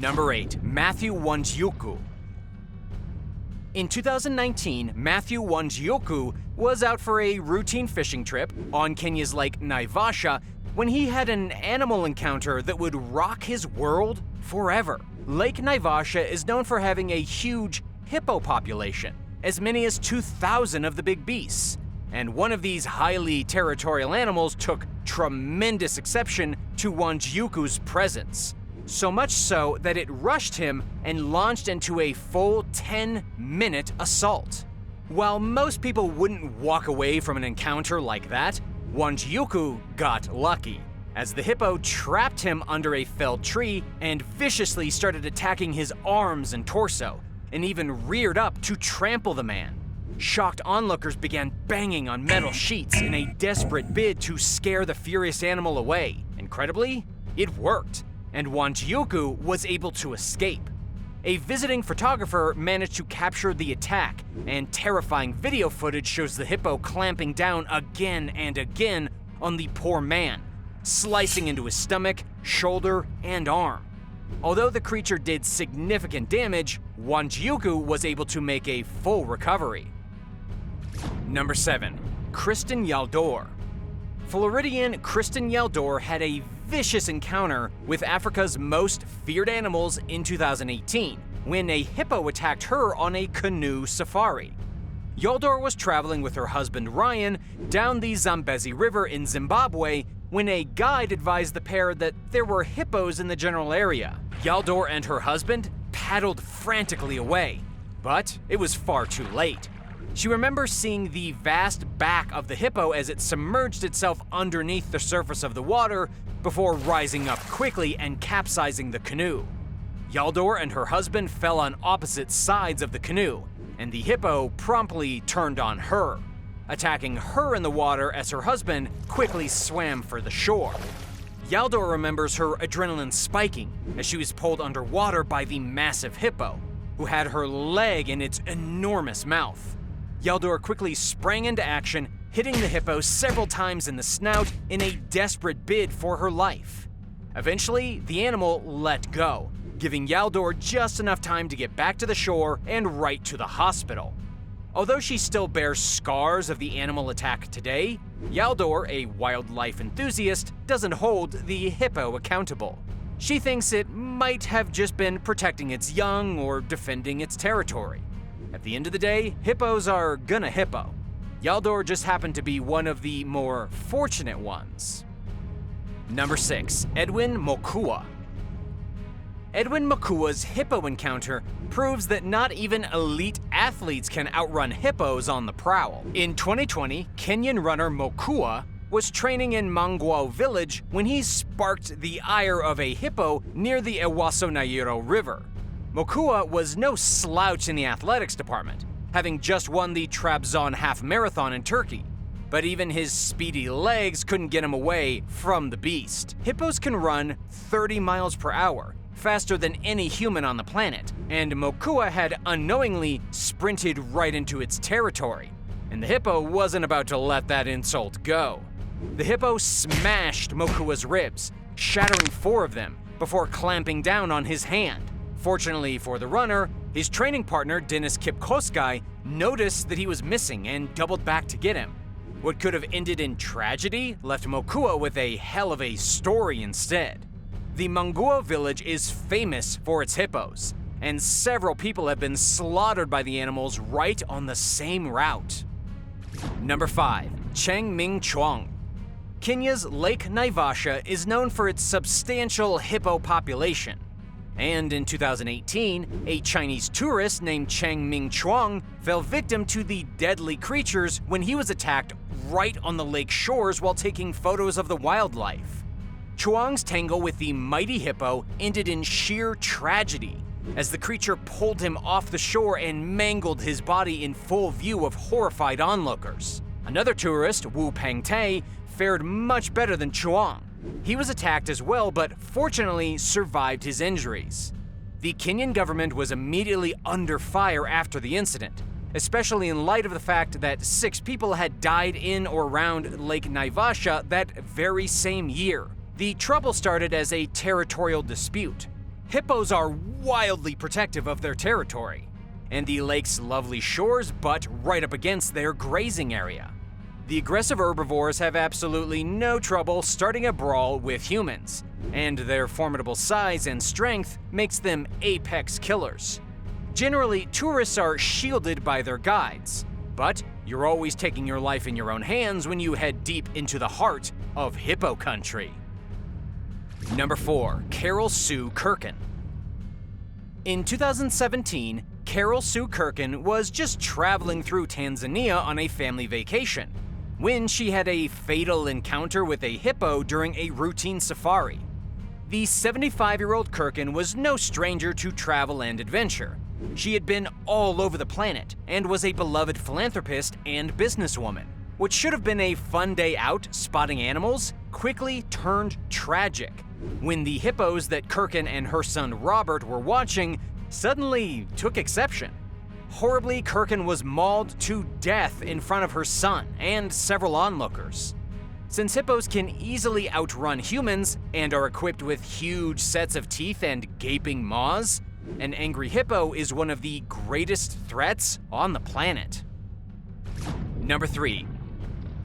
Number 8. Matthew Wanjiuku. In 2019, Matthew Wanjiuku was out for a routine fishing trip on Kenya's Lake Naivasha when he had an animal encounter that would rock his world forever. Lake Naivasha is known for having a huge hippo population, as many as 2,000 of the big beasts, and one of these highly territorial animals took tremendous exception to Wanjiuku's presence. So much so that it rushed him and launched into a full 10-minute assault. While most people wouldn't walk away from an encounter like that, Wanjiuku got lucky, as the hippo trapped him under a felled tree and viciously started attacking his arms and torso, and even reared up to trample the man. Shocked onlookers began banging on metal sheets in a desperate bid to scare the furious animal away. Incredibly, it worked, and Wanjiuku was able to escape. A visiting photographer managed to capture the attack, and terrifying video footage shows the hippo clamping down again and again on the poor man, slicing into his stomach, shoulder, and arm. Although the creature did significant damage, Wanjiuku was able to make a full recovery. Number 7. Kristen Yaldor. Floridian Kristen Yaldor had a vicious encounter with Africa's most feared animals in 2018, when a hippo attacked her on a canoe safari. Yaldor was traveling with her husband Ryan down the Zambezi River in Zimbabwe when a guide advised the pair that there were hippos in the general area. Yaldor and her husband paddled frantically away, but it was far too late. She remembers seeing the vast back of the hippo as it submerged itself underneath the surface of the water before rising up quickly and capsizing the canoe. Yaldor and her husband fell on opposite sides of the canoe, and the hippo promptly turned on her, attacking her in the water as her husband quickly swam for the shore. Yaldor remembers her adrenaline spiking as she was pulled underwater by the massive hippo, who had her leg in its enormous mouth. Yaldor quickly sprang into action, hitting the hippo several times in the snout in a desperate bid for her life. Eventually, the animal let go, giving Yaldor just enough time to get back to the shore and right to the hospital. Although she still bears scars of the animal attack today, Yaldor, a wildlife enthusiast, doesn't hold the hippo accountable. She thinks it might have just been protecting its young or defending its territory. At the end of the day, hippos are gonna hippo. Yaldor just happened to be one of the more fortunate ones. Number 6. Edwin Mokua. Edwin Mokua's hippo encounter proves that not even elite athletes can outrun hippos on the prowl. In 2020, Kenyan runner Mokua was training in Manguao village when he sparked the ire of a hippo near the Ewaso Nairo River. Mokua was no slouch in the athletics department, having just won the Trabzon half marathon in Turkey. But even his speedy legs couldn't get him away from the beast. Hippos can run 30 miles per hour, faster than any human on the planet, and Mokua had unknowingly sprinted right into its territory, and the hippo wasn't about to let that insult go. The hippo smashed Mokua's ribs, shattering 4 of them before clamping down on his hand. Fortunately for the runner, his training partner, Denis Kipkoskai, noticed that he was missing and doubled back to get him. What could have ended in tragedy left Mokua with a hell of a story instead. The Manguao village is famous for its hippos, and several people have been slaughtered by the animals right on the same route. Number 5. Cheng Ming Chuang. Kenya's Lake Naivasha is known for its substantial hippo population. And in 2018, a Chinese tourist named Cheng Ming Chuang fell victim to the deadly creatures when he was attacked right on the lake shores while taking photos of the wildlife. Chuang's tangle with the mighty hippo ended in sheer tragedy, as the creature pulled him off the shore and mangled his body in full view of horrified onlookers. Another tourist, Wu Pengtai, fared much better than Chuang. He was attacked as well, but fortunately survived his injuries. The Kenyan government was immediately under fire after the incident, especially in light of the fact that 6 people had died in or around Lake Naivasha that very same year. The trouble started as a territorial dispute. Hippos are wildly protective of their territory, and the lake's lovely shores butt right up against their grazing area. The aggressive herbivores have absolutely no trouble starting a brawl with humans, and their formidable size and strength makes them apex killers. Generally, tourists are shielded by their guides, but you're always taking your life in your own hands when you head deep into the heart of hippo country. Number 4. Carol Sue Kirken. In 2017, Carol Sue Kirken was just traveling through Tanzania on a family vacation when she had a fatal encounter with a hippo during a routine safari. The 75-year-old Kirken was no stranger to travel and adventure. She had been all over the planet and was a beloved philanthropist and businesswoman. What should have been a fun day out spotting animals quickly turned tragic when the hippos that Kirken and her son Robert were watching suddenly took exception. Horribly, Kirken was mauled to death in front of her son and several onlookers. Since hippos can easily outrun humans and are equipped with huge sets of teeth and gaping maws, an angry hippo is one of the greatest threats on the planet. Number 3.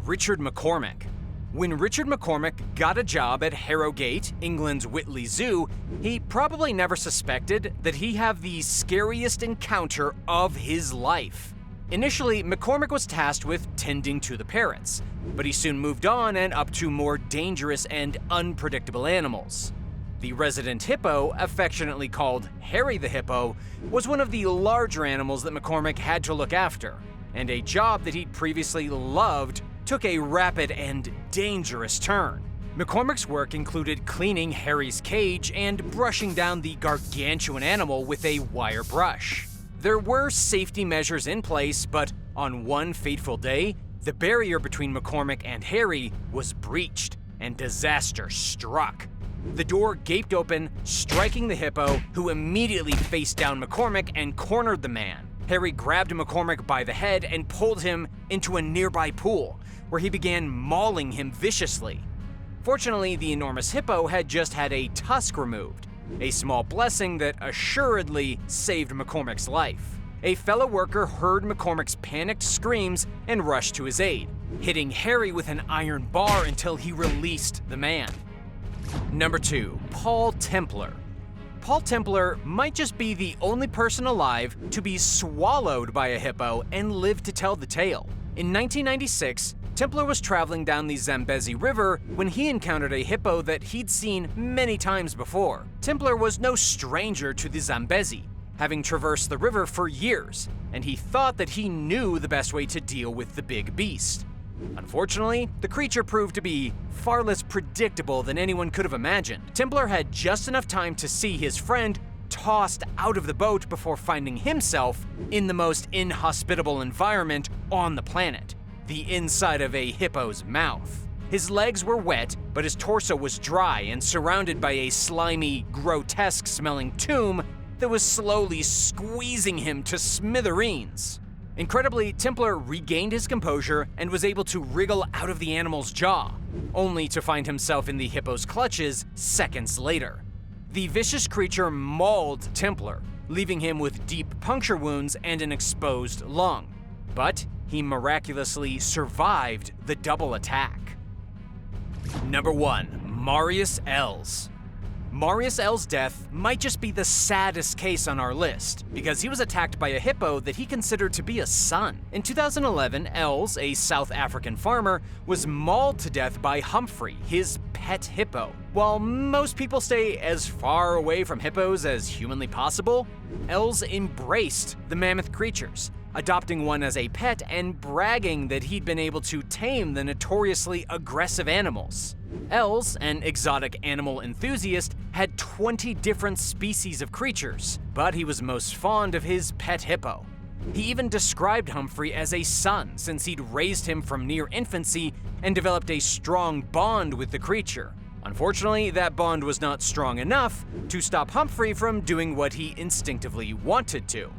Richard McCormick. When Richard McCormick got a job at Harrogate, England's Whitley Zoo, he probably never suspected that he'd have the scariest encounter of his life. Initially, McCormick was tasked with tending to the parrots, but he soon moved on and up to more dangerous and unpredictable animals. The resident hippo, affectionately called Harry the Hippo, was one of the larger animals that McCormick had to look after, and a job that he'd previously loved took a rapid and dangerous turn. McCormick's work included cleaning Harry's cage and brushing down the gargantuan animal with a wire brush. There were safety measures in place, but on one fateful day, the barrier between McCormick and Harry was breached, and disaster struck. The door gaped open, striking the hippo, who immediately faced down McCormick and cornered the man. Harry grabbed McCormick by the head and pulled him into a nearby pool, where he began mauling him viciously. Fortunately, the enormous hippo had just had a tusk removed, a small blessing that assuredly saved McCormick's life. A fellow worker heard McCormick's panicked screams and rushed to his aid, hitting Harry with an iron bar until he released the man. Number 2. Paul Templar. Paul Templar might just be the only person alive to be swallowed by a hippo and live to tell the tale. In 1996, Templar was traveling down the Zambezi River when he encountered a hippo that he'd seen many times before. Templar was no stranger to the Zambezi, having traversed the river for years, and he thought that he knew the best way to deal with the big beast. Unfortunately, the creature proved to be far less predictable than anyone could have imagined. Templar had just enough time to see his friend tossed out of the boat before finding himself in the most inhospitable environment on the planet, the inside of a hippo's mouth. His legs were wet, but his torso was dry and surrounded by a slimy, grotesque-smelling tomb that was slowly squeezing him to smithereens. Incredibly, Templar regained his composure and was able to wriggle out of the animal's jaw, only to find himself in the hippo's clutches seconds later. The vicious creature mauled Templar, leaving him with deep puncture wounds and an exposed lung. But he miraculously survived the double attack. Number 1. Marius Els. Marius Els' death might just be the saddest case on our list, because he was attacked by a hippo that he considered to be a son. In 2011, Els, a South African farmer, was mauled to death by Humphrey, his pet hippo. While most people stay as far away from hippos as humanly possible, Els embraced the mammoth creatures, adopting one as a pet and bragging that he'd been able to tame the notoriously aggressive animals. Els, an exotic animal enthusiast, had 20 different species of creatures, but he was most fond of his pet hippo. He even described Humphrey as a son, since he'd raised him from near infancy and developed a strong bond with the creature. Unfortunately, that bond was not strong enough to stop Humphrey from doing what he instinctively wanted to: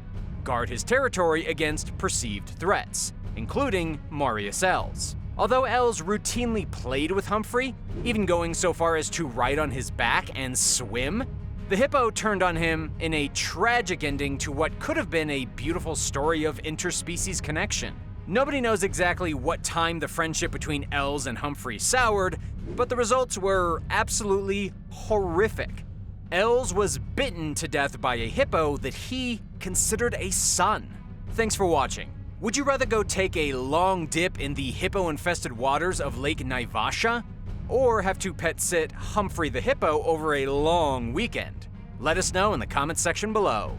guard his territory against perceived threats, including Marius Els. Although Els routinely played with Humphrey, even going so far as to ride on his back and swim, The hippo turned on him in a tragic ending to what could have been a beautiful story of interspecies connection. Nobody knows exactly what time the friendship between Els and Humphrey soured, but the results were absolutely horrific. Els was bitten to death by a hippo that he considered a son. Thanks for watching. Would you rather go take a long dip in the hippo-infested waters of Lake Naivasha, or have to pet sit Humphrey the hippo over a long weekend? Let us know in the comments section below.